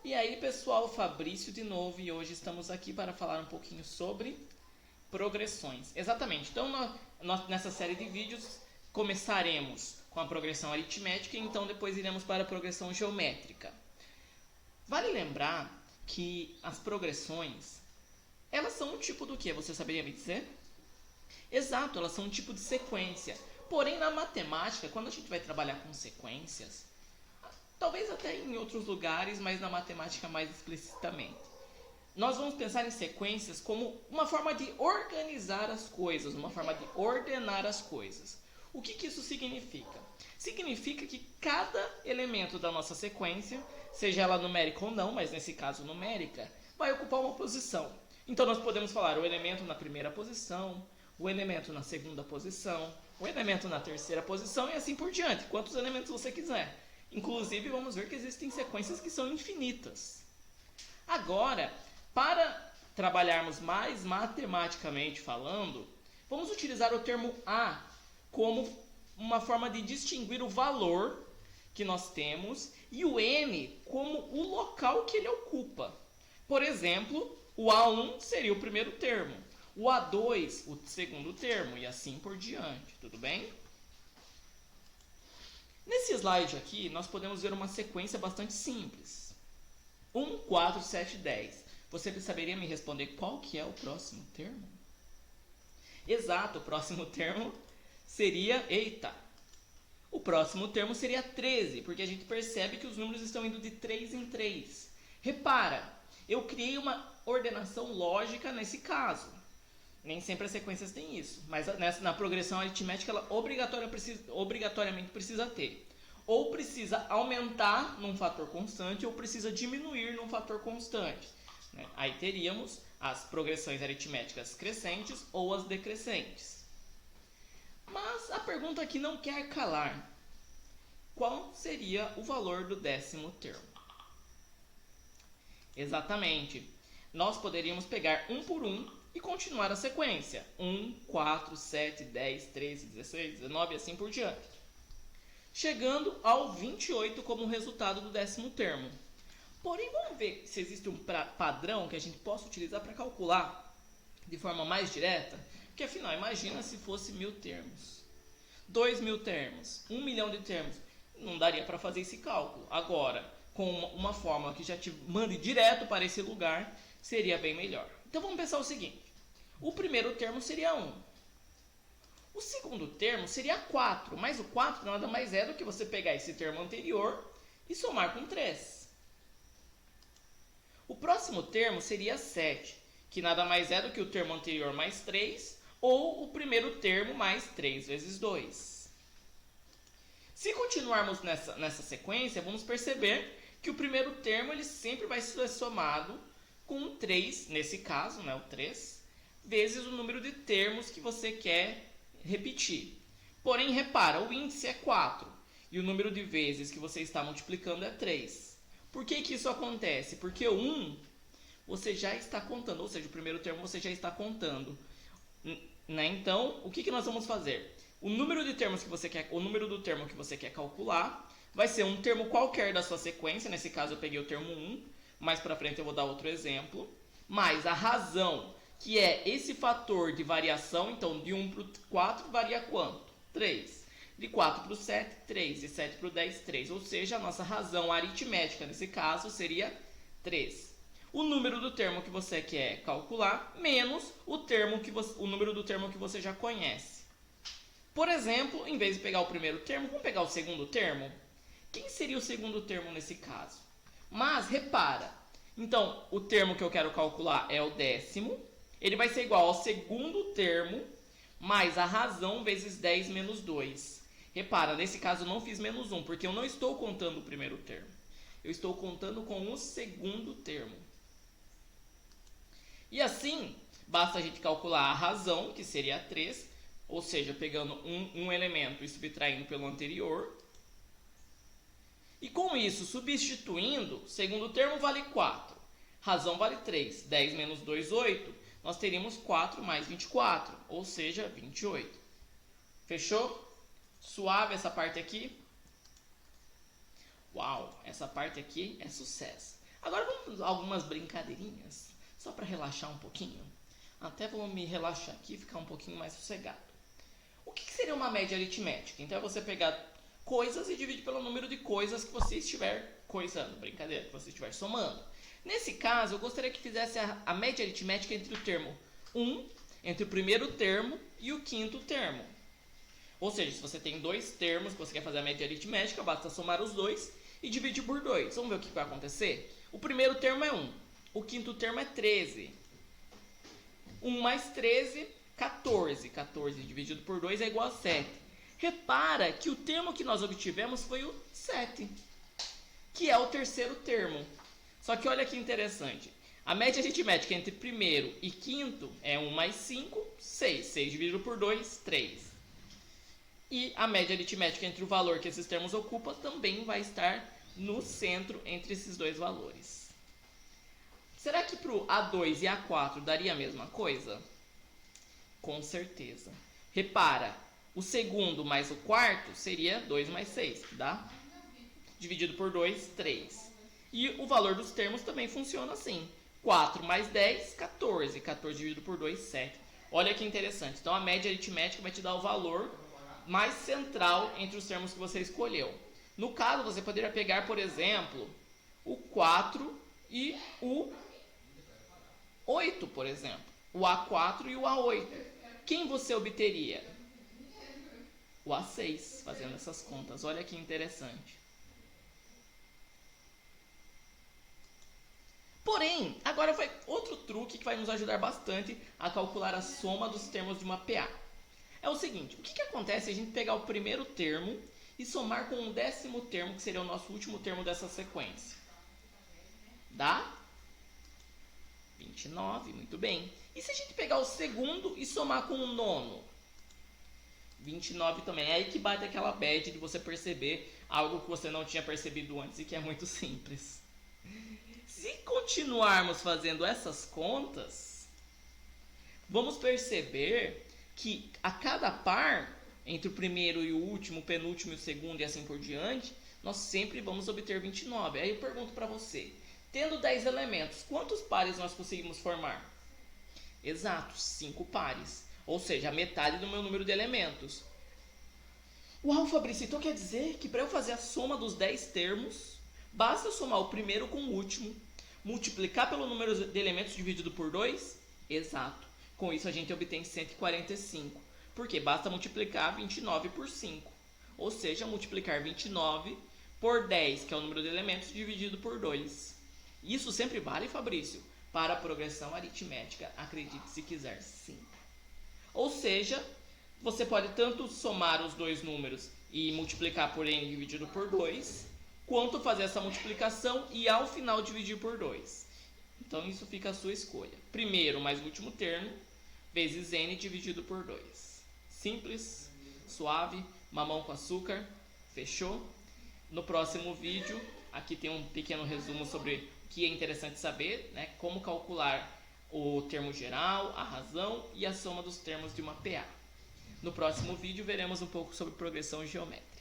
E aí, pessoal, Fabrício de novo, e hoje estamos aqui para falar um pouquinho sobre progressões. Exatamente, então nós nessa série de vídeos começaremos com a progressão aritmética e então depois iremos para a progressão geométrica. Vale lembrar que as progressões, elas são um tipo do que? Você saberia me dizer? Exato, elas são um tipo de sequência. Porém, na matemática, quando a gente vai trabalhar com sequências, talvez até em outros lugares, mas na matemática mais explicitamente, nós vamos pensar em sequências como uma forma de organizar as coisas, uma forma de ordenar as coisas. O que isso significa? Significa que cada elemento da nossa sequência, seja ela numérica ou não, mas nesse caso numérica, vai ocupar uma posição. Então nós podemos falar o elemento na primeira posição, o elemento na segunda posição, o elemento na terceira posição e assim por diante, quantos elementos você quiser. Inclusive vamos ver que existem sequências que são infinitas. Agora, para trabalharmos mais matematicamente falando, vamos utilizar o termo A como uma forma de distinguir o valor que nós temos e o N como o local que ele ocupa. Por exemplo, o A1 seria o primeiro termo, o A2 o segundo termo e assim por diante, tudo bem? Nesse slide aqui, nós podemos ver uma sequência bastante simples. 1, 4, 7, 10. Você saberia me responder qual que é o próximo termo? Exato, o próximo termo seria... O próximo termo seria 13, porque a gente percebe que os números estão indo de 3 em 3. Repara, eu criei uma ordenação lógica nesse caso. Nem sempre as sequências têm isso, mas na progressão aritmética ela obrigatoriamente precisa ter. Ou precisa aumentar num fator constante, ou precisa diminuir num fator constante. Aí teríamos as progressões aritméticas crescentes ou as decrescentes. Mas a pergunta aqui não quer calar. Qual seria o valor do 10º termo? Exatamente. Nós poderíamos pegar um por um e continuar a sequência. 1, 4, 7, 10, 13, 16, 19 e assim por diante. Chegando ao 28 como resultado do 10º termo. Porém, vamos ver se existe um padrão que a gente possa utilizar para calcular de forma mais direta. Porque afinal, imagina se fosse 1000 termos, 2000 termos, 1 milhão de termos. Não daria para fazer esse cálculo. Agora, com uma fórmula que já te mande direto para esse lugar, seria bem melhor. Então vamos pensar o seguinte. O primeiro termo seria 1. O segundo termo seria 4. Mas o 4 nada mais é do que você pegar esse termo anterior e somar com 3. O próximo termo seria 7, que nada mais é do que o termo anterior mais 3, ou o primeiro termo mais 3 vezes 2. Se continuarmos nessa sequência, vamos perceber que o primeiro termo ele sempre vai ser somado com 3, nesse caso, o 3, vezes o número de termos que você quer repetir. Porém, repara, o índice é 4 e o número de vezes que você está multiplicando é 3. Por que isso acontece? Porque o 1 você já está contando, ou seja, o primeiro termo você já está contando. Então, o que nós vamos fazer? O número de termos que você quer, o número do termo que você quer calcular vai ser um termo qualquer da sua sequência. Nesse caso eu peguei o termo 1, mais para frente eu vou dar outro exemplo. Mais a razão, que é esse fator de variação. Então, de 1 para o 4 varia quanto? 3. De 4 para o 7, 3. De 7 para o 10, 3. Ou seja, a nossa razão aritmética nesse caso seria 3. O número do termo que você quer calcular menos o número do termo que você já conhece. Por exemplo, em vez de pegar o primeiro termo, vamos pegar o segundo termo? Quem seria o segundo termo nesse caso? Mas, repara, então, o termo que eu quero calcular é o 10º. Ele vai ser igual ao segundo termo mais a razão vezes 10 menos 2. Repara, nesse caso eu não fiz menos 1, porque eu não estou contando o primeiro termo. Eu estou contando com o segundo termo. E assim, basta a gente calcular a razão, que seria 3, ou seja, pegando um elemento e subtraindo pelo anterior. E com isso, substituindo, segundo termo vale 4, razão vale 3, 10 menos 2, 8. Nós teríamos 4 mais 24, ou seja, 28. Fechou? Suave essa parte aqui? Uau, essa parte aqui é sucesso. Agora vamos algumas brincadeirinhas, só para relaxar um pouquinho. Até vou me relaxar aqui e ficar um pouquinho mais sossegado. O que seria uma média aritmética? Então é você pegar coisas e dividir pelo número de coisas que você estiver coisando, brincadeira, que você estiver somando. Nesse caso, eu gostaria que fizesse a média aritmética entre o termo 1, entre o primeiro termo e o quinto termo. Ou seja, se você tem dois termos que você quer fazer a média aritmética, basta somar os dois e dividir por 2. Vamos ver o que vai acontecer? O primeiro termo é 1, o quinto termo é 13. 1 mais 13, 14. 14 dividido por 2 é igual a 7. Repara que o termo que nós obtivemos foi o 7, que é o terceiro termo. Só que olha que interessante. A média aritmética entre primeiro e quinto é 1 mais 5, 6. 6 dividido por 2, 3. E a média aritmética entre o valor que esses termos ocupam também vai estar no centro entre esses dois valores. Será que para o A2 e A4 daria a mesma coisa? Com certeza. Repara, o segundo mais o quarto seria 2 mais 6, que dá? Dividido por 2, 3. E o valor dos termos também funciona assim. 4 mais 10, 14. 14 dividido por 2, 7. Olha que interessante. Então a média aritmética vai te dar o valor mais central entre os termos que você escolheu. No caso, você poderia pegar, por exemplo, o 4 e o 8, por exemplo. O A4 e o A8. Quem você obteria? O A6, fazendo essas contas. Olha que interessante. Porém, agora vai outro truque que vai nos ajudar bastante a calcular a soma dos termos de uma PA. É o seguinte, o que acontece se a gente pegar o primeiro termo e somar com o 10º termo, que seria o nosso último termo dessa sequência? Dá 29, muito bem. E se a gente pegar o segundo e somar com o nono? 29 também. É aí que bate aquela bad de você perceber algo que você não tinha percebido antes e que é muito simples. Se continuarmos fazendo essas contas, vamos perceber que a cada par, entre o primeiro e o último, o penúltimo e o segundo e assim por diante, nós sempre vamos obter 29. Aí eu pergunto para você, tendo 10 elementos, quantos pares nós conseguimos formar? Exato, 5 pares. Ou seja, a metade do meu número de elementos. Uau, Fabrício, então quer dizer que para eu fazer a soma dos 10 termos, basta eu somar o primeiro com o último, multiplicar pelo número de elementos dividido por 2? Exato. Com isso a gente obtém 145. Porque basta multiplicar 29 por 5. Ou seja, multiplicar 29 por 10, que é o número de elementos, dividido por 2. Isso sempre vale, Fabrício? Para a progressão aritmética, acredite se quiser, sim. Ou seja, você pode tanto somar os dois números e multiplicar por n dividido por 2, quanto fazer essa multiplicação e ao final dividir por 2. Então isso fica a sua escolha. Primeiro mais o último termo, vezes n dividido por 2. Simples, suave, mamão com açúcar, fechou? No próximo vídeo, aqui tem um pequeno resumo sobre o que é interessante saber, né? Como calcular o termo geral, a razão e a soma dos termos de uma PA. No próximo vídeo veremos um pouco sobre progressão geométrica.